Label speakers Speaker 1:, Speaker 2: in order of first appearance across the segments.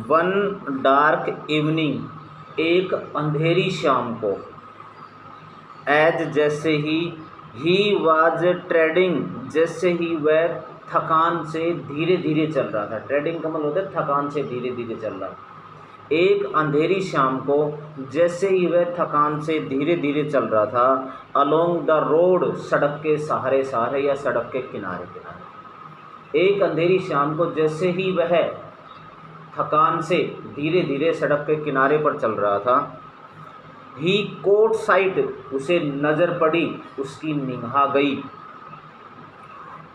Speaker 1: One dark evening, एक अंधेरी शाम को, एज जैसे ही वाज ट्रेडिंग, जैसे ही वह थकान से धीरे धीरे चल रहा था। ट्रेडिंग का मतलब होता है थकान से धीरे धीरे चल रहा। एक अंधेरी शाम को जैसे ही वह थकान से धीरे धीरे चल रहा था, अलोंग द रोड, सड़क के सहारे सहारे या सड़क के किनारे किनारे। एक अंधेरी शाम को जैसे ही वह थकान से धीरे धीरे सड़क के किनारे पर चल रहा था, ही कोट साइट, उसे नज़र पड़ी, उसकी निगाह गई,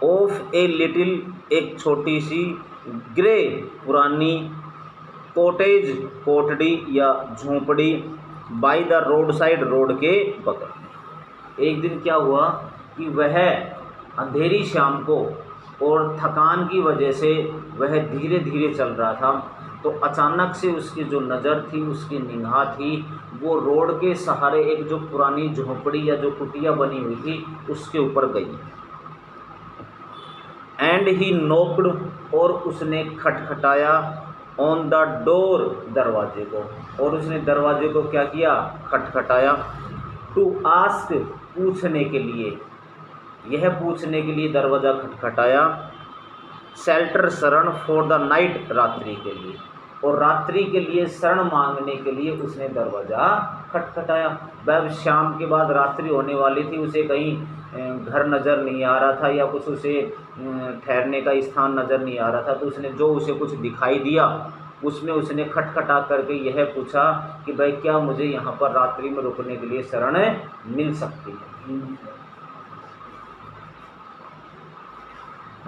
Speaker 1: ऑफ ए लिटिल, एक छोटी सी, ग्रे, पुरानी, कॉटेज, कोठड़ी या झोंपड़ी, by the road side, road के बगल। एक दिन क्या हुआ कि वह अंधेरी शाम को और थकान की वजह से वह धीरे धीरे चल रहा था, तो अचानक से उसकी जो नज़र थी, उसकी निगाह थी, वो रोड के सहारे एक जो पुरानी झोंपड़ी या जो कुटिया बनी हुई थी उसके ऊपर गई। एंड ही नोक्ड, और उसने खटखटाया, ऑन द डोर, दरवाजे को, और उसने दरवाजे को क्या किया, खटखटाया, टू आस्क, पूछने के लिए, यह पूछने के लिए दरवाज़ा खटखटाया, शेल्टर, शरण, फॉर द नाइट, रात्रि के लिए, और रात्रि के लिए शरण मांगने के लिए उसने दरवाज़ा खटखटाया। वह शाम के बाद रात्रि होने वाली थी, उसे कहीं घर नज़र नहीं आ रहा था या कुछ उसे ठहरने का स्थान नज़र नहीं आ रहा था, तो उसने जो उसे कुछ दिखाई दिया उसमें उसने खटखटा करके यह पूछा कि भाई क्या मुझे यहाँ पर रात्रि में रुकने के लिए शरण मिल सकती है।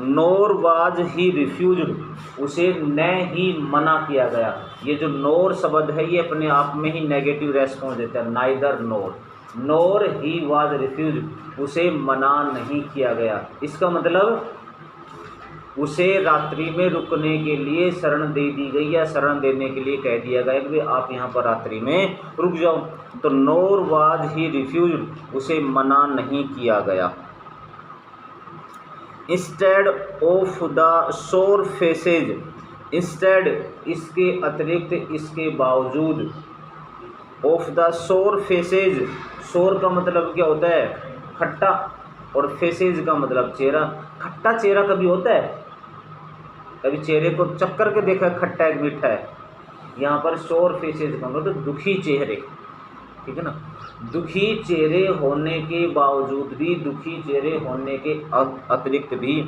Speaker 1: नोर वाज ही रिफ्यूज्ड, उसे न ही मना किया गया। ये जो नोर शब्द है ये अपने आप में ही नेगेटिव रेस्पॉन्स देता है, neither NOR, NOR he was refused, उसे मना नहीं किया गया। इसका मतलब उसे रात्रि में रुकने के लिए शरण दे दी गई या शरण देने के लिए कह दिया गया कि आप यहाँ पर रात्रि में रुक जाओ। तो नोर वाज ही रिफ्यूज्ड, उसे मना नहीं किया गया। Instead of the shore faces, instead, इसके अतिरिक्त, इसके बावजूद, ऑफ द शोर फेसेज, शोर का मतलब क्या होता है, खट्टा, और फेसेज का मतलब चेहरा। खट्टा चेहरा कभी होता है, कभी चेहरे को चक्कर के देखा है खट्टा है मीठा है। यहाँ पर शोर फेसेज का मतलब दुखी चेहरे, ठीक है ना। दुखी चेहरे होने के बावजूद भी, दुखी चेहरे होने के अतिरिक्त भी,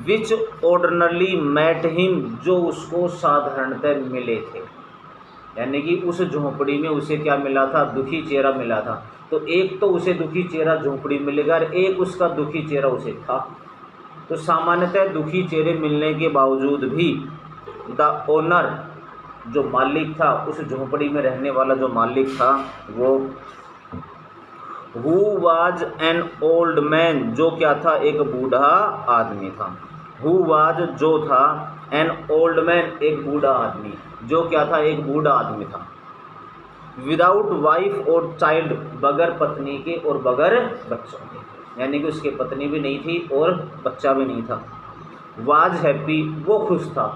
Speaker 1: विच ऑर्डिनरली मैट हिम, जो उसको साधारणतः मिले थे, यानी कि उस झोंपड़ी में उसे क्या मिला था, दुखी चेहरा मिला था। तो एक तो उसे दुखी चेहरा झोंपड़ी मिलेगा और एक उसका दुखी चेहरा उसे था। तो सामान्यतः दुखी चेहरे मिलने के बावजूद भी द ओनर, जो मालिक था, उस झोंपड़ी में रहने वाला जो मालिक था, वो who was an old man, जो क्या था, एक बूढ़ा आदमी था। हु वाज, जो था, एन ओल्ड मैन, एक बूढ़ा आदमी, जो क्या था, एक बूढ़ा आदमी था। विदाउट वाइफ और चाइल्ड, बगैर पत्नी के और बगैर बच्चों के, यानी कि उसकी पत्नी भी नहीं थी और बच्चा भी नहीं था। वाज हैप्पी, वो खुश था,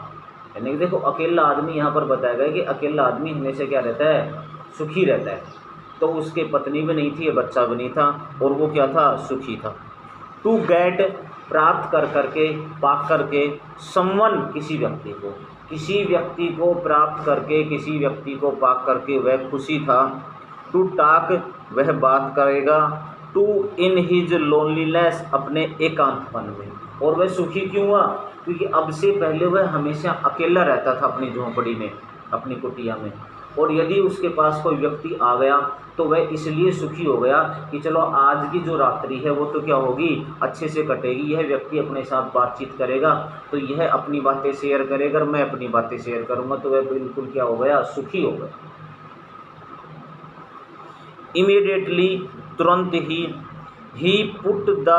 Speaker 1: यानी कि देखो अकेला आदमी यहाँ पर बताया गया कि अकेला आदमी हमेशा क्या रहता है, सुखी रहता है। तो उसके पत्नी भी नहीं थी, बच्चा भी नहीं था, और वो क्या था, सुखी था। टू गेट, प्राप्त कर करके, पा करके, समवन, किसी व्यक्ति को, किसी व्यक्ति को प्राप्त करके, किसी व्यक्ति को पा करके वह खुशी था। टू टॉक, वह बात करेगा। टू इन हिज लोनलीनेस, अपने एकांतपन में। और वह सुखी क्यों हुआ, क्योंकि अब से पहले वह हमेशा अकेला रहता था अपनी झोंपड़ी में, अपनी कुटिया में, और यदि उसके पास कोई व्यक्ति आ गया तो वह इसलिए सुखी हो गया कि चलो आज की जो रात्रि है वो तो क्या होगी, अच्छे से कटेगी, यह व्यक्ति अपने साथ बातचीत करेगा, तो यह अपनी बातें शेयर करेगा, मैं अपनी बातें शेयर करूँगा, तो वह बिल्कुल क्या हो गया, सुखी हो गया। इमीडिएटली, तुरंत ही put the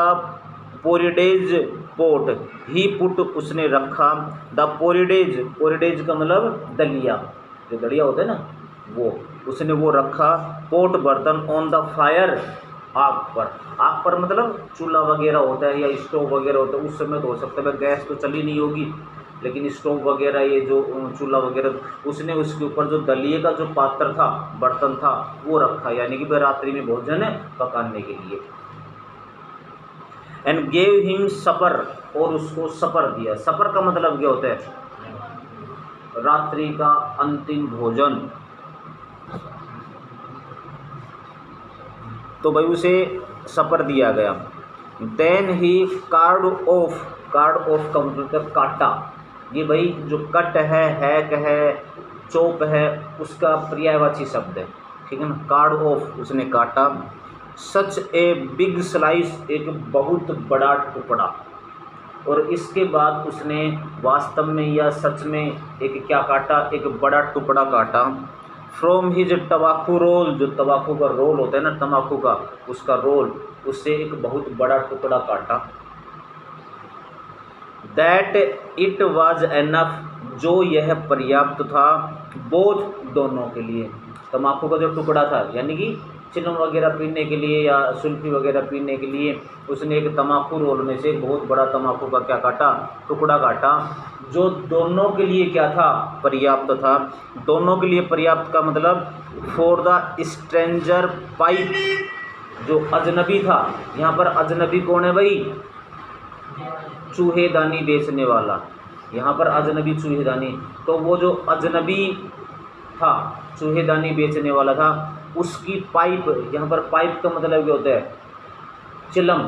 Speaker 1: porridge pot, he put, उसने रखा, द पोरिडेज, पोरिडेज का मतलब दलिया, जो दलिया होता है ना, वो उसने वो रखा, पोट, बर्तन, ऑन द फायर, आग पर। आग पर मतलब चूल्हा वगैरह होता है या स्टोव वगैरह होता है, उस समय तो हो सकता है गैस तो चली नहीं होगी, लेकिन स्टोव वगैरह ये जो चूल्हा वगैरह उसने उसके ऊपर जो दलिए का जो पात्र था, बर्तन था, वो रखा, यानी कि वह रात्रि में भोजन पकाने के लिए। एंड गेव हिम सपर, और उसको सपर दिया। सपर का मतलब क्या होता है? रात्रि का अंतिम भोजन। तो भाई उसे सपर दिया गया। Then he cut off, cut off का मतलब काटा। ये भाई जो कट है, हैक है, चोप है, उसका पर्यायवाची शब्द है, ठीक है ना। कार्ड ऑफ, उसने काटा। सच ए बिग स्लाइस, एक बहुत बड़ा टुकड़ा। और इसके बाद उसने वास्तव में या सच में एक क्या काटा? एक बड़ा टुकड़ा काटा। फ्रॉम हिज तम्बाकू रोल, जो तम्बाकू का रोल होता है ना, तम्बाकू का उसका रोल, उससे एक बहुत बड़ा टुकड़ा काटा। दैट इट वाज एनफ, जो यह पर्याप्त था, बोथ दोनों के लिए। तम्बाकू का जो टुकड़ा था, यानी कि चिलम वगैरह पीने के लिए या सुल्फी वगैरह पीने के लिए, उसने एक तम्बाकू रोल में से बहुत बड़ा तम्बाकू का क्या काटा? टुकड़ा काटा, जो दोनों के लिए क्या था? पर्याप्त था। दोनों के लिए पर्याप्त का मतलब फॉर द स्ट्रेंजर पाइप, जो अजनबी था। यहाँ पर अजनबी कौन है भाई? चूहेदानी बेचने वाला। यहाँ पर अजनबी चूहेदानी, तो वो जो अजनबी था, चूहेदानी बेचने वाला था, उसकी पाइप, यहाँ पर पाइप का मतलब क्या होता है? चिलम,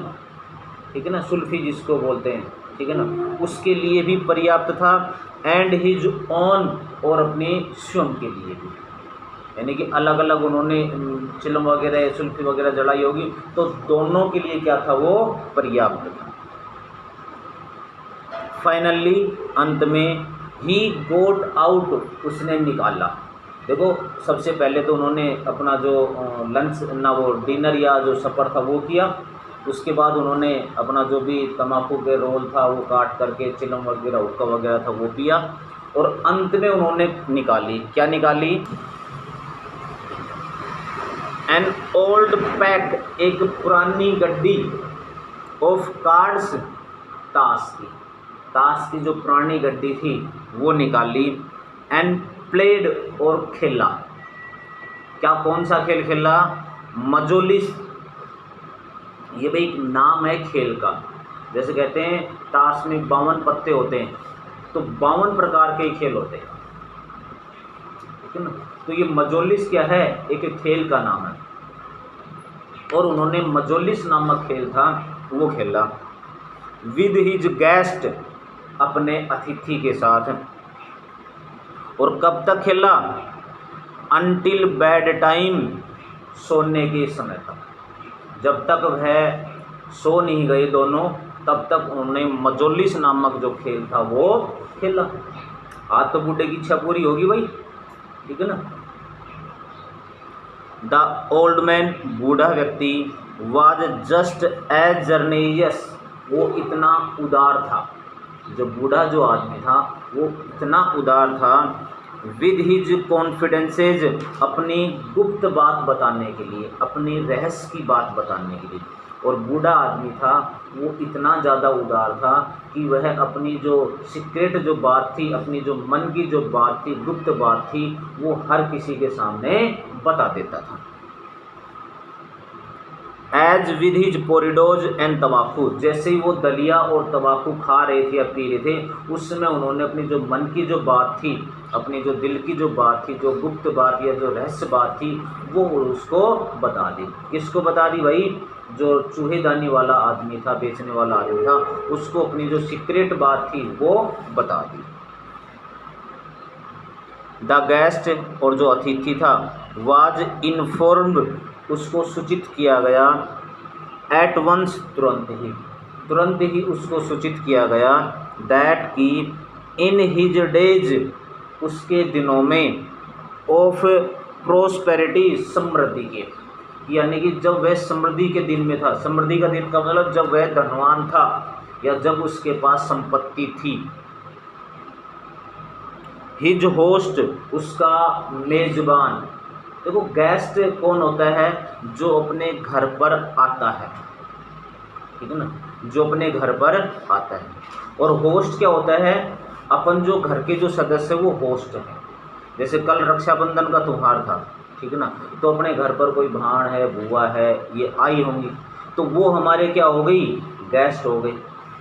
Speaker 1: ठीक है ना, सुल्फी जिसको बोलते हैं, ठीक है ना, उसके लिए भी पर्याप्त था। एंड हिज ऑन, और अपने स्वयं के लिए भी, यानी कि अलग अलग उन्होंने चिलम वगैरह सुल्फी वगैरह जलाई होगी, तो दोनों के लिए क्या था? वो पर्याप्त था। फाइनली, अंत में, ही गोट आउट, उसने निकाला। देखो, सबसे पहले तो उन्होंने अपना जो लंच ना, वो डिनर या जो सफ़र था वो किया। उसके बाद उन्होंने अपना जो भी तम्बाकू के रोल था वो काट करके चिलम वगैरह हुक्का वगैरह था वो पिया। और अंत में उन्होंने निकाली, क्या निकाली? एन ओल्ड पैक, एक पुरानी गड्डी, ऑफ कार्ड्स, ताश की, ताश की जो पुरानी गड्डी थी वो निकाली। एंड प्लेड, और खेला। क्या, कौन सा खेल खेला? मजोलिस। ये भाई नाम है खेल का। जैसे कहते हैं ताश में 52 पत्ते होते हैं, तो 52 प्रकार के खेल होते हैं, ठीक है ना। तो ये मजोलिस क्या है? एक खेल का नाम है। और उन्होंने मजोलिस नामक खेल था वो खेला। विद हिज गेस्ट, अपने अतिथि के साथ। और कब तक खेला? अनटिल बेड टाइम, सोने के समय तक। जब तक वह सो नहीं गए दोनों, तब तक उन्होंने मजोलिस नामक जो खेल था वो खेला। आज तो बूढ़े की इच्छा पूरी होगी भाई, ठीक है ना। द ओल्ड मैन, बूढ़ा व्यक्ति, वाज जस्ट एज जर्नेलियस, वो इतना उदार था। जो बूढ़ा जो आदमी था वो इतना उदार था। विद हिज कॉन्फिडेंसेज, अपनी गुप्त बात बताने के लिए, अपनी रहस्य की बात बताने के लिए। और बूढ़ा आदमी था वो इतना ज़्यादा उदार था कि वह अपनी जो सीक्रेट जो बात थी, अपनी जो मन की जो बात थी, गुप्त बात थी, वो हर किसी के सामने बता देता था। एज विद हिज पोरिडोज एंड तम्बाकू, जैसे ही वो दलिया और तम्बाकू खा रहे थे या पी रहे थे, उस समय उन्होंने अपनी जो मन की जो बात थी, अपनी जो दिल की जो बात थी, जो गुप्त बात या जो रहस्य बात थी, वो उसको बता दी। किसको बता दी भाई? जो चूहेदानी वाला आदमी था, बेचने वाला आदमी था, उसको अपनी जो सीक्रेट बात थी वो बता दी। द गेस्ट, और जो अतिथि था, वाज इन्फॉर्म्ड, उसको सूचित किया गया। एट वंस, तुरंत ही उसको सूचित किया गया। दैट की इन हिज डेज, उसके दिनों में, ऑफ प्रोस्पेरिटी, समृद्धि के, यानी कि जब वह समृद्धि के दिन में था। समृद्धि का दिन का मतलब जब वह धनवान था या जब उसके पास संपत्ति थी। हिज होस्ट, उसका मेजबान। देखो, गेस्ट कौन होता है? जो अपने घर पर आता है, ठीक है ना, जो अपने घर पर आता है। और होस्ट क्या होता है? अपन जो घर के जो सदस्य वो होस्ट हैं। जैसे कल रक्षाबंधन का त्यौहार था, ठीक है ना, तो अपने घर पर कोई भाण है, बुआ है, ये आई होंगी, तो वो हमारे क्या हो गई, गेस्ट हो गई,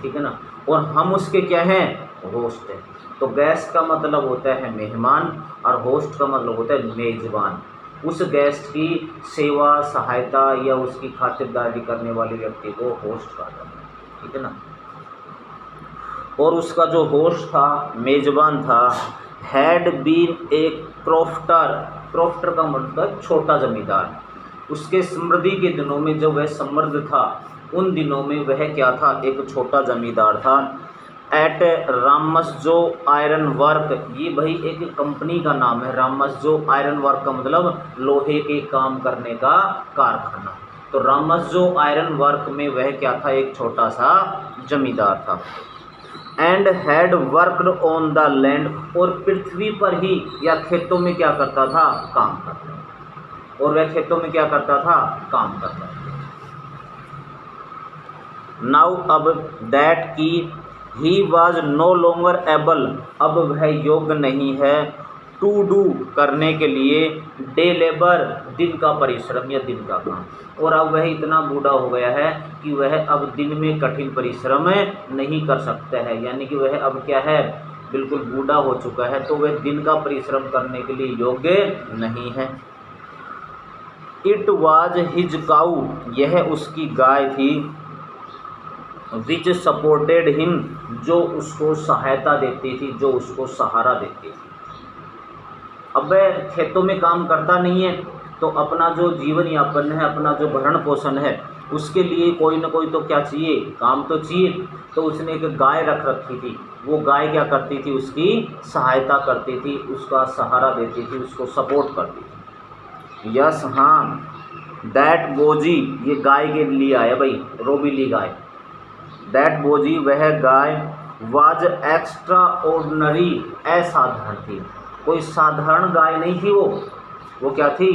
Speaker 1: ठीक है ना, और हम उसके क्या हैं, होस्ट हैं। तो गेस्ट का मतलब होता है मेहमान और होस्ट का मतलब होता है मेज़बान। उस गेस्ट की सेवा सहायता या उसकी खातिरदारी करने वाले व्यक्ति को होस्ट कहा जाता है, ठीक है ना। और उसका जो होस्ट था, मेज़बान था, had been a crofter, crofter का मतलब छोटा जमींदार। उसके समृद्धि के दिनों में जब वह समृद्ध था, उन दिनों में वह क्या था, एक छोटा जमींदार था। एट रामसजो आयरन वर्क, ये भाई एक कंपनी का नाम है। रामसजो आयरन वर्क का मतलब लोहे के काम करने का कारखाना। तो रामसजो आयरन वर्क में वह क्या था, एक छोटा सा जमींदार था। And had worked on the land, और पृथ्वी पर ही या खेतों में क्या करता था, काम करता। और वह खेतों में क्या करता था, काम करता। नाउ अब दैट की he was no longer able, अब वह योग्य नहीं है, टू डू करने के लिए, डे लेबर दिन का परिश्रम या दिन का काम। और अब वह इतना बूढ़ा हो गया है कि वह अब दिन में कठिन परिश्रम नहीं कर सकता है, यानी कि वह अब क्या है, बिल्कुल बूढ़ा हो चुका है, तो वह दिन का परिश्रम करने के लिए योग्य नहीं है। इट वाज हिज काऊ, यह उसकी गाय थी। विच सपोर्टेड हिम, जो उसको सहायता देती थी, जो उसको सहारा देती थी। अब वह खेतों में काम करता नहीं है, तो अपना जो जीवन यापन है, अपना जो भरण पोषण है, उसके लिए कोई ना कोई तो क्या चाहिए, काम तो चाहिए। तो उसने एक गाय रख रखी थी। वो गाय क्या करती थी, उसकी सहायता करती थी, उसका सहारा देती थी, उसको सपोर्ट करती थी। यस हाँ, दैट बोजी, ये गाय के लिए आया भाई, रोबीली गाय। दैट बोजी, वह गाय, वाज एक्स्ट्रा ऑर्डनरी, असाधारण थी। कोई साधारण गाय नहीं थी, वो क्या थी,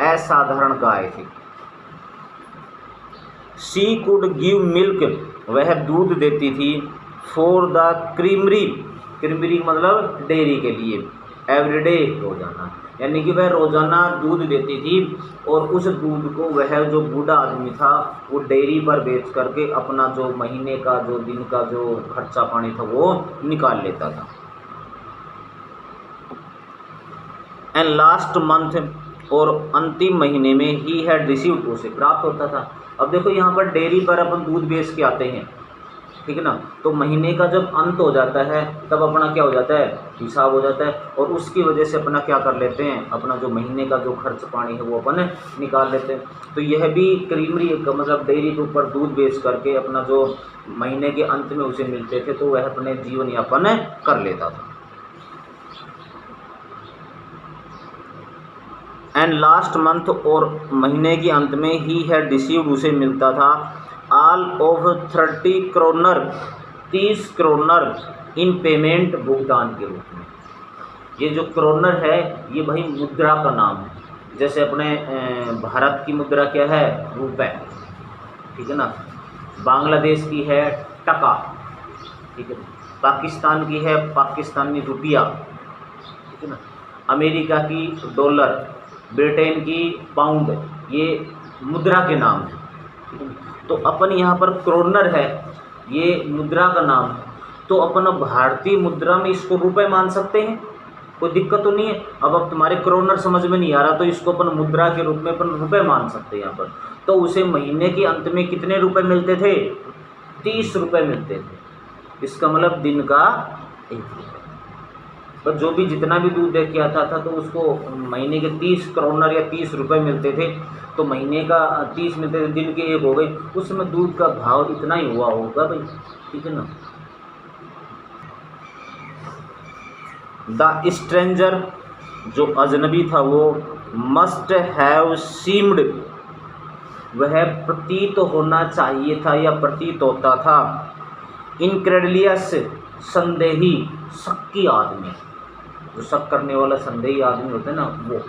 Speaker 1: असाधारण गाय थी। शी कुड गिव मिल्क, वह दूध देती थी। फॉर द क्रीमरी, क्रीमरी मतलब डेयरी के लिए, एवरीडे रोजाना, यानी कि वह रोजाना दूध देती थी। और उस दूध को वह जो बूढ़ा आदमी था, वो डेयरी पर बेच करके अपना जो महीने का, जो दिन का जो खर्चा पानी था, वो निकाल लेता था। एंड लास्ट मंथ, और अंतिम महीने में ही हैड रिसीव्ड, उसे प्राप्त होता था। अब देखो यहाँ पर डेयरी पर अपन दूध बेच के आते हैं, ठीक है ना, तो महीने का जब अंत हो जाता है तब अपना क्या हो जाता है, हिसाब हो जाता है, और उसकी वजह से अपना क्या कर लेते हैं, अपना जो महीने का जो खर्च पानी है वो अपन निकाल लेते हैं। तो यह भी क्रीमरी का मतलब डेयरी के ऊपर दूध बेच करके अपना जो महीने के अंत में उसे मिलते थे, तो वह अपने जीवन यापन कर लेता था। एंड लास्ट मंथ, और महीने के अंत में ही हैड रिसीव्ड, उसे मिलता था, all of 30 kroner, 30 kroner, in payment, भुगतान के रूप में। ये जो क्रोनर है, ये भाई मुद्रा का नाम है। जैसे अपने भारत की मुद्रा क्या है, रुपए, ठीक है ना, बांग्लादेश की है टका, ठीक है, पाकिस्तान की है पाकिस्तानी रुपया, ठीक है ना, अमेरिका की डॉलर, ब्रिटेन की पाउंड, ये मुद्रा के नाम है। तो अपन यहाँ पर क्रोनर है, ये मुद्रा का नाम है, तो अपन भारतीय मुद्रा में इसको रुपए मान सकते हैं, कोई दिक्कत तो नहीं है। अब तुम्हारे क्रोनर समझ में नहीं आ रहा, तो इसको अपन मुद्रा के रूप में अपन रुपए मान सकते हैं यहाँ पर। तो उसे महीने के अंत में कितने रुपए मिलते थे, 30 रुपये मिलते थे। इसका मतलब दिन का 1 रुपये। पर जो भी जितना भी दूध दे के आता था, तो उसको महीने के 30 क्रोनर या 30 रुपये मिलते थे। तो महीने का 30 मिलते थे, दिन के 1 हो गए। उस समय दूध का भाव इतना ही हुआ होगा भाई, ठीक है ना। द स्ट्रेंजर, जो अजनबी था, वो मस्ट हैव सीम्ड, वह प्रतीत होना चाहिए था या प्रतीत होता था, इनक्रेडलियस, संदेही, शक्की आदमी, जो शक करने वाला संदेही आदमी होता है ना, वो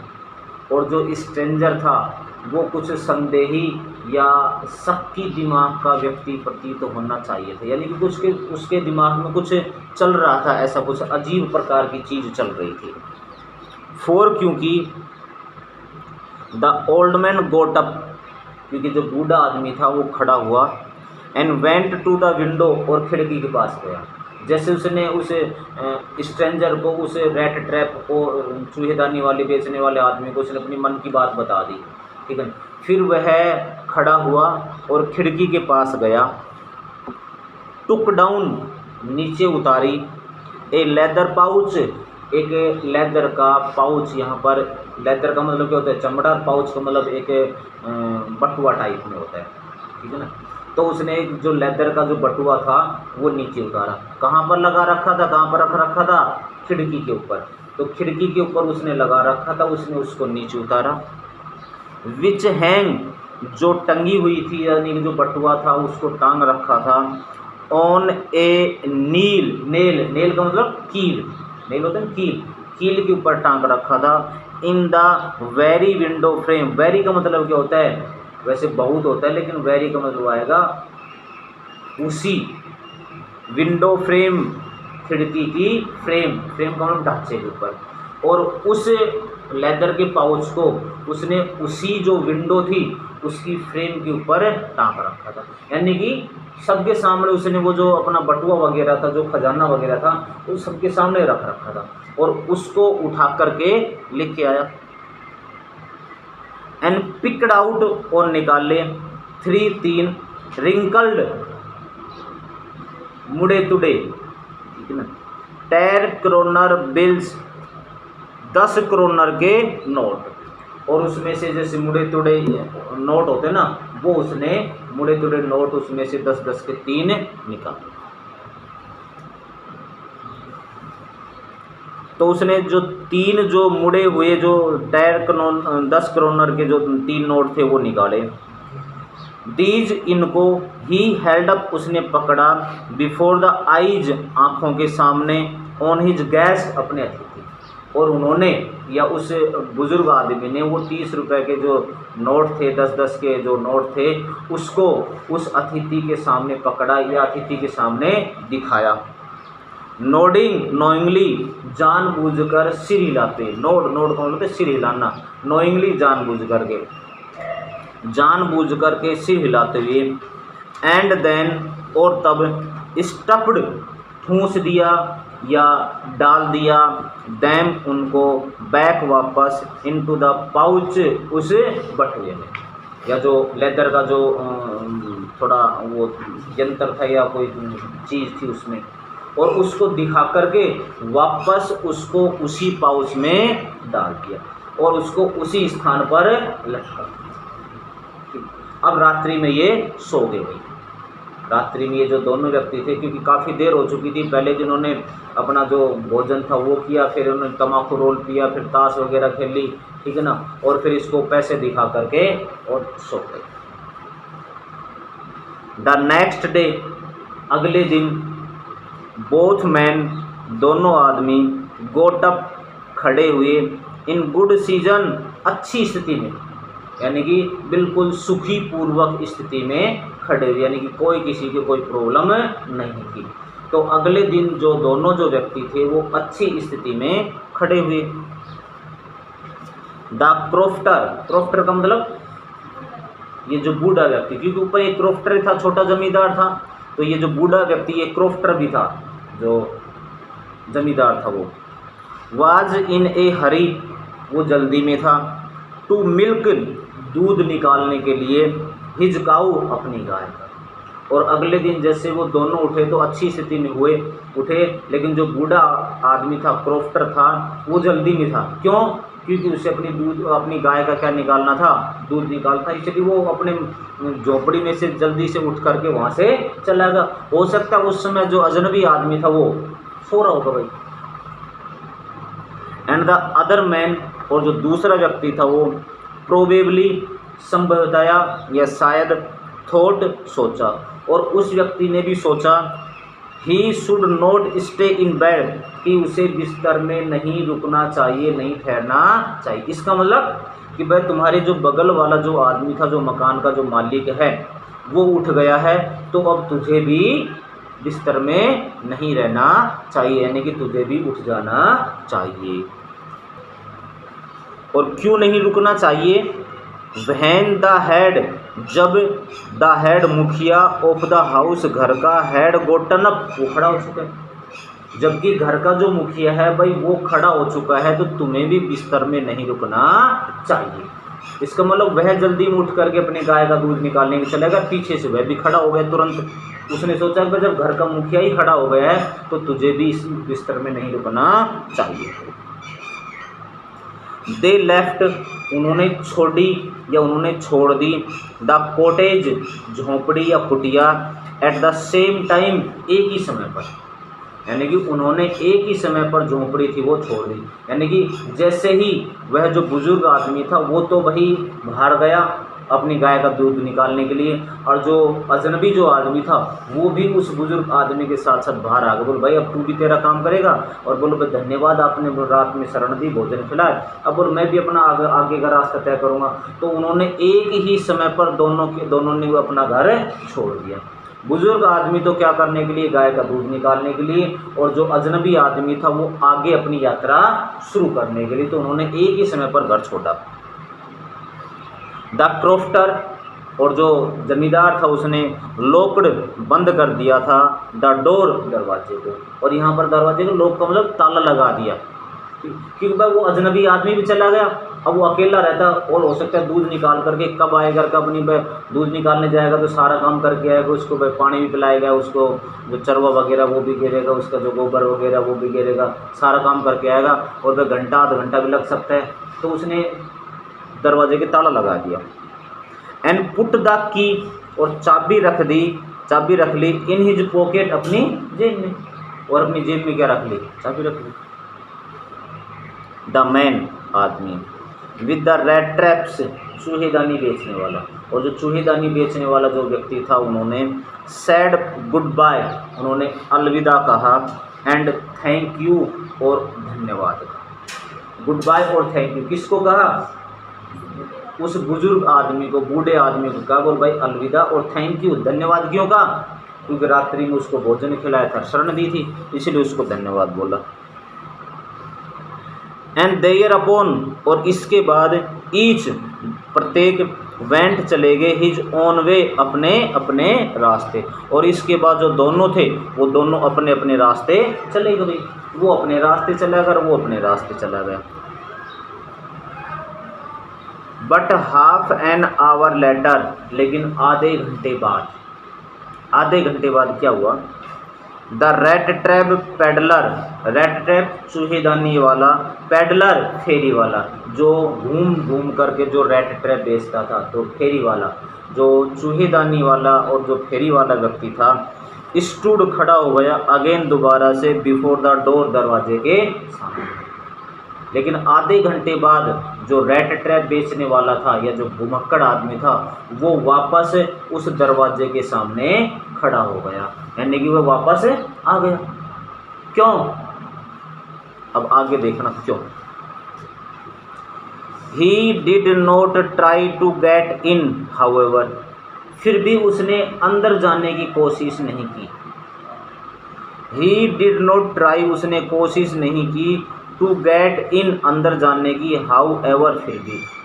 Speaker 1: और जो स्ट्रेंजर था वो कुछ संदेही या शक्की दिमाग का व्यक्ति प्रतीत होना चाहिए था, यानी कि कुछ के उसके दिमाग में कुछ चल रहा था, ऐसा कुछ अजीब प्रकार की चीज़ चल रही थी। 4 क्योंकि the old man got up, क्योंकि जो बूढ़ा आदमी था वो खड़ा हुआ, and went to the window, और खिड़की के पास गया। जैसे उसने उस स्ट्रेंजर को, उस रेट ट्रैप को, चूहेदानी वाले बेचने वाले आदमी को उसने अपनी मन की बात बता दी, ठीक है। फिर वह खड़ा हुआ और खिड़की के पास गया, टुक डाउन, नीचे उतारी, ए लेदर पाउच, एक लेदर का पाउच। यहाँ पर लेदर का मतलब क्या होता है, चमड़ा, पाउच का मतलब एक बटुआ टाइप में होता है, ठीक है ना। तो उसने जो लेदर का जो बटुआ था वो नीचे उतारा। कहाँ पर लगा रखा था, कहाँ पर रख रखा था, खिड़की के ऊपर। तो खिड़की के ऊपर उसने लगा रखा था, उसने उसको नीचे उतारा। विच हैंग, जो टंगी हुई थी, यानी कि जो बटुआ था उसको टांग रखा था, on a nail, nail, nail का मतलब कील, नेल होता है कील, कील के ऊपर टांग रखा था। In the very window frame, very का मतलब क्या होता है, वैसे बहुत होता है लेकिन वेरी का मतलब आएगा उसी, विंडो फ्रेम, खिड़की की फ्रेम, फ्रेम का मतलब ढांचे के ऊपर, और उस लेदर के पाउच को उसने उसी जो विंडो थी उसकी फ्रेम के ऊपर टांग रखा था, यानी कि सबके सामने उसने वो जो अपना बटुआ वगैरह था, जो खजाना वगैरह था, वो सबके सामने रख रखा था और उसको उठा करके लेके आया। एंड पिक्ड आउट, और निकाले, 3 रिंकल्ड, मुड़े तुड़े, ठीक है ना, 10 क्रोनर बिल्स, 10 क्रोनर के नोट, और उसमें से जैसे मुड़े तुड़े नोट होते ना, वो उसने मुड़े तुड़े नोट उसमें से 10-10 के 3 निकाले। तो उसने जो 3 जो मुड़े हुए जो 10 क्रोनर के जो 3 नोट थे वो निकाले। दीज, इनको, ही हेल्ड अप, उसने पकड़ा, बिफोर द आइज, आँखों के सामने, ऑन हिज गैस, अपने अतिथि, और उन्होंने या उस बुजुर्ग आदमी ने वो 30 रुपए के जो नोट थे, 10-10 के जो नोट थे, उसको उस अतिथि के सामने पकड़ा या अतिथि के सामने दिखाया। नोडिंग, नोइंगली, जानबूझकर सिर हिलाते, नोड, नोड का मतलब सिर हिलाना, नोइंगली जानबूझ करके, जानबूझ करके सिर हिलाते हुए। एंड देन, और तब, स्टफ्ड, ठूंस दिया या डाल दिया, दैम, उनको, बैक, वापस, इनटू द पाउच, उस बटुए में, या जो लेदर का जो थोड़ा वो यंत्र था या कोई चीज़ थी उसमें, और उसको दिखा करके वापस उसको उसी पाउच में डाल दिया और उसको उसी स्थान पर लटका। अब रात्रि में ये सो गए भाई। रात्रि में ये जो दोनों व्यक्ति थे, क्योंकि काफ़ी देर हो चुकी थी, पहले जिन्होंने अपना जो भोजन था वो किया, फिर उन्होंने तम्बाकू रोल पिया, फिर ताश वगैरह खेल ली, ठीक है ना, और फिर इसको पैसे दिखा करके और सो गए। द नेक्स्ट डे, अगले दिन, बोथ मैन, दोनों आदमी, गोट अप, खड़े हुए, इन गुड सीजन, अच्छी स्थिति में, यानी कि बिल्कुल सुखी पूर्वक स्थिति में खड़े हुए, यानी कि कोई किसी की कोई प्रॉब्लम नहीं थी। तो अगले दिन जो दोनों जो व्यक्ति थे वो अच्छी स्थिति में खड़े हुए। द क्रोफ्टर, क्रोफ्टर का मतलब ये जो बूढ़ा व्यक्ति, क्योंकि ऊपर एक क्रोफ्टर था, छोटा जमींदार था, तो ये जो बूढ़ा व्यक्ति ये क्रोफ्टर भी था, जो जमींदार था वो। वाज इन ए हरी, वो जल्दी में था, टू मिल्क, दूध निकालने के लिए, हिज काऊ, अपनी गाय का। और अगले दिन जैसे वो दोनों उठे तो अच्छी स्थिति में उठे, लेकिन जो बूढ़ा आदमी था, क्रोफ्टर था, वो जल्दी में था। क्यों? क्योंकि उसे अपनी गाय का क्या निकालना था, दूध निकालना था, इसलिए वो अपने झोपड़ी में से जल्दी से उठ करके वहाँ से चला गया। हो सकता है उस समय जो अजनबी आदमी था वो सो रहा होगा भाई। एंड द अदर मैन, और जो दूसरा व्यक्ति था वो, प्रोबेबली, संभवतया या शायद, थॉट, सोचा, और उस व्यक्ति ने भी सोचा, he should not stay in bed, कि उसे बिस्तर में नहीं रुकना चाहिए, नहीं ठहरना चाहिए। इसका मतलब कि भाई तुम्हारे जो बगल वाला जो आदमी था, जो मकान का जो मालिक है, वो उठ गया है, तो अब तुझे भी बिस्तर में नहीं रहना चाहिए, यानी कि तुझे भी उठ जाना चाहिए। और क्यों नहीं रुकना चाहिए? व्हेन द हेड, जब द हेड मुखिया ऑफ द हाउस, घर का हेड गोटन अप, वो खड़ा हो चुका है, जबकि घर का जो मुखिया है भाई वो खड़ा हो चुका है, तो तुम्हें भी बिस्तर में नहीं रुकना चाहिए। इसका मतलब वह जल्दी में उठ करके अपने गाय का दूध निकालने के चलेगा, पीछे से वह भी खड़ा हो गया तुरंत। उसने सोचा कि जब घर का मुखिया ही खड़ा हो गया है तो तुझे भी इस बिस्तर में नहीं रुकना चाहिए। दे लेफ्ट, उन्होंने छोड़ी या उन्होंने छोड़ दी, द कॉटेज, झोंपड़ी या कुटिया, एट द सेम टाइम, एक ही समय पर, यानी कि उन्होंने एक ही समय पर झोंपड़ी थी वो छोड़ दी। यानी कि जैसे ही वह जो बुजुर्ग आदमी था वो तो वही बाहर गया अपनी गाय का दूध निकालने के लिए, और जो अजनबी जो आदमी था वो भी उस बुजुर्ग आदमी के साथ साथ बाहर आ गया। बोल भाई अब तू भी तेरा काम करेगा, और बोलो भाई धन्यवाद आपने रात में शरण दी, भोजन खिलाए, अब बोल मैं भी अपना आगे का रास्ता तय करूँगा। तो उन्होंने एक ही समय पर दोनों ने अपना घर छोड़ दिया। बुजुर्ग आदमी तो क्या करने के लिए, गाय का दूध निकालने के लिए, और जो अजनबी आदमी था वो आगे अपनी यात्रा शुरू करने के लिए, तो उन्होंने एक ही समय पर घर छोड़ा। द क्रॉफ्टर, और जो जमींदार था उसने लॉक्ड, बंद कर दिया था, द डोर, दरवाजे को, और यहाँ पर दरवाजे को लॉक का मतलब ताला लगा दिया, क्योंकि भाई वो अजनबी आदमी भी चला गया, अब वो अकेला रहता, और हो सकता है दूध निकाल करके कब आएगा, कब नहीं, दूध निकालने जाएगा तो सारा काम करके आएगा, उसको भाई पानी भी पिलाएगा, उसको जो चरवा वगैरह वो भी गिरेगा, उसका जो गोबर वगैरह वो भी गिरेगा, सारा काम करके आएगा, और वह घंटा आधा घंटा भी लग सकता है। तो उसने दरवाजे के ताला लगा दिया। एंड पुट द की, और चाबी रख ली, इन हिज पॉकेट, अपनी जेब में, और अपनी जेब में क्या रख ली, चाबी रख ली। द मैन, आदमी, विद द रेड ट्रैप्स, चूहेदानी बेचने वाला, और जो चूहेदानी बेचने वाला जो व्यक्ति था उन्होंने सैड गुड बाय, उन्होंने अलविदा कहा, एंड थैंक यू, और धन्यवाद। गुड बाय और थैंक यू किसको कहा? उस बुजुर्ग आदमी को, बूढ़े आदमी को कहा, बोल भाई अलविदा और थैंक यू, धन्यवाद क्यों कहा? क्योंकि रात्रि में उसको भोजन खिलाया था, शरण दी थी, इसलिए उसको धन्यवाद बोला। एंड देयर अपॉन, और इसके बाद, ईच, प्रत्येक, वेंट, चले गए, हिज ओन वे, अपने अपने रास्ते, और इसके बाद जो दोनों थे वो दोनों अपने अपने रास्ते चले गए। वो अपने रास्ते चला गया, वो अपने रास्ते चला गया। But half an hour later, लेकिन आधे घंटे बाद क्या हुआ? The rat trap peddler, rat trap चूहेदानी वाला, पेडलर फेरी वाला, जो घूम घूम करके जो रेट ट्रैप बेचता था, तो फेरी वाला, जो चूहेदानी वाला और जो फेरी वाला व्यक्ति था, स्टूड, खड़ा हो गया, अगेन, दोबारा से, बिफोर द डोर, दरवाजे के सामने। लेकिन आधे घंटे बाद जो रेट ट्रैप बेचने वाला था या जो घुमक्कड़ आदमी था वो वापस उस दरवाजे के सामने खड़ा हो गया, यानी कि वह वापस आ गया। क्यों? अब आगे देखना क्यों। He did not try to get in, however, फिर भी उसने अंदर जाने की कोशिश नहीं की। He did not try, उसने कोशिश नहीं की, टू गेट इन, अंदर जाने की, हाउ एवर,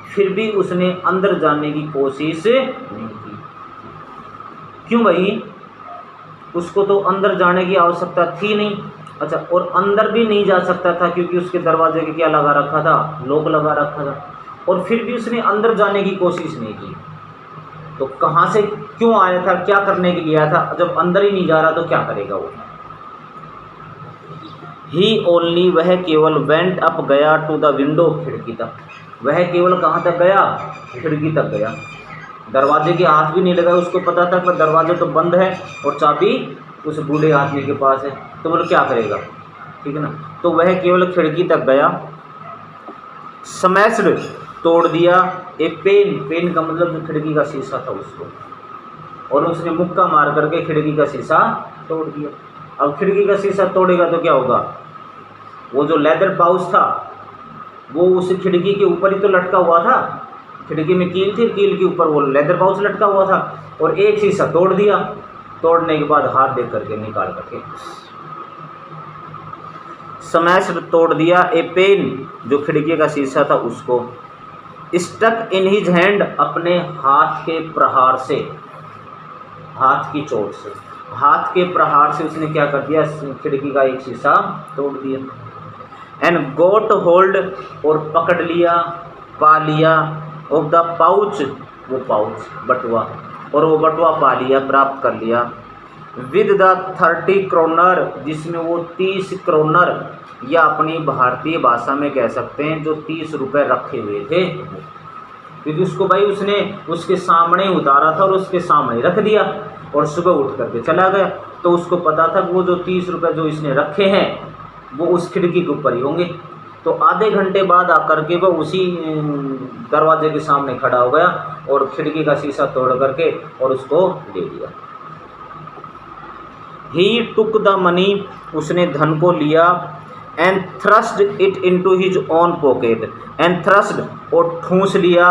Speaker 1: फिर भी उसने अंदर जाने की कोशिश नहीं की। क्यों भाई? उसको तो अंदर जाने की आवश्यकता थी नहीं। अच्छा, और अंदर भी नहीं जा सकता था क्योंकि उसके दरवाजे के क्या लगा रखा था? लॉक लगा रखा था। और फिर भी उसने अंदर जाने की कोशिश नहीं की, तो कहाँ से क्यों आया था? क्या करने के लिए आया था? जब अंदर ही नहीं जा रहा तो क्या करेगा वो? ही ओनली, वह केवल, वेंट अप, गया, टू द विंडो, खिड़की तक। वह केवल कहाँ तक गया? खिड़की तक गया। दरवाजे के हाथ भी नहीं लगा, उसको पता था कि दरवाजा तो बंद है और चाबी उस बूढ़े आदमी के पास है, तो बोलो क्या करेगा? ठीक है ना। तो वह केवल खिड़की तक गया। स्मैश्ड, तोड़ दिया, ए पेन का मतलब जो खिड़की का शीशा था उसको, और उसने मुक्का मार करके खिड़की का शीशा तोड़ दिया। अब खिड़की का शीशा तोड़ेगा तो क्या होगा, वो जो लेदर पाउच था वो उस खिड़की के ऊपर ही तो लटका हुआ था, खिड़की में कील थी, कील के ऊपर वो लेदर पाउच लटका हुआ था, और एक शीशा तोड़ दिया, तोड़ने के बाद हाथ देख करके निकाल करके स्मैश तोड़ दिया ए पेन, जो खिड़की का शीशा था उसको, स्टक इन हिज हैंड, अपने हाथ के प्रहार से, हाथ की चोट से, हाथ के प्रहार से उसने क्या कर दिया, खिड़की का एक शीशा तोड़ दिया। एंड गोट होल्ड, और पकड़ लिया, पा लिया, ऑफ द पाउच, वो पाउच बटुआ, और वो बटुआ पा लिया, प्राप्त कर लिया, विद द 30 क्रोनर, जिसमें वो 30 क्रोनर, या अपनी भारतीय भाषा में कह सकते हैं जो 30 रुपये रखे हुए थे, क्योंकि उसको भाई उसने उसके सामने उतारा था और उसके सामने रख दिया, और सुबह उठ करके चला गया, तो उसको पता था कि वो जो 30 रुपये जो इसने रखे हैं वो उस खिड़की के ऊपर ही होंगे। तो आधे घंटे बाद आकर के वो उसी दरवाजे के सामने खड़ा हो गया और खिड़की का शीशा तोड़ करके और उसको ले लिया। ही टुक द मनी, उसने धन को लिया, and thrust it into his own pocket, and thrust, और ठूंस लिया,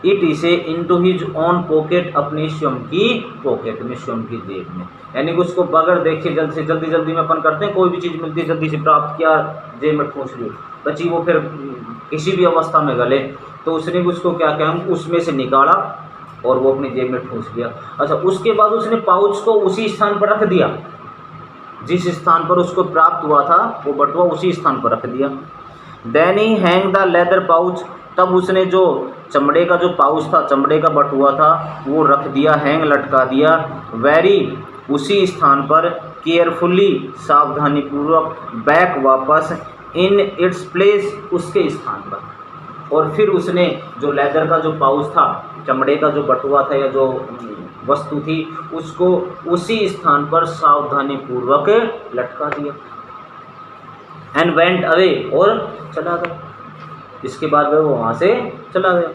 Speaker 1: इट इसे इनटू हिज ओन पॉकेट, अपनी स्वयं की पॉकेट में, स्वयं की जेब में, यानी कि उसको बगैर देखे जल्दी में अपन करते हैं, कोई भी चीज़ मिलती है जल्दी से प्राप्त किया, जेब में ठूंस ली, बची वो फिर किसी भी अवस्था में गले, तो उसने भी उसको क्या क्या उसमें से निकाला और वो अपनी जेब में ठूंस लिया। अच्छा, उसके बाद उसने पाउच को उसी स्थान पर रख दिया, जिस स्थान पर उसको प्राप्त हुआ था वो बटुआ उसी स्थान पर रख दिया। Then he hang the leather pouch, तब उसने जो चमड़े का जो पाउच था, चमड़े का बटुआ था, वो रख दिया, हैंग लटका दिया, वेरी, उसी स्थान पर, केयरफुली, सावधानीपूर्वक, बैक, वापस, इन इट्स प्लेस, उसके स्थान पर। और फिर उसने जो लेदर का जो पाउच था, चमड़े का जो बटुआ था या जो वस्तु थी, उसको उसी स्थान पर सावधानीपूर्वक लटका दिया। एंड वेंट अवे, और चला गया। इसके बाद वह वहाँ से चला गया।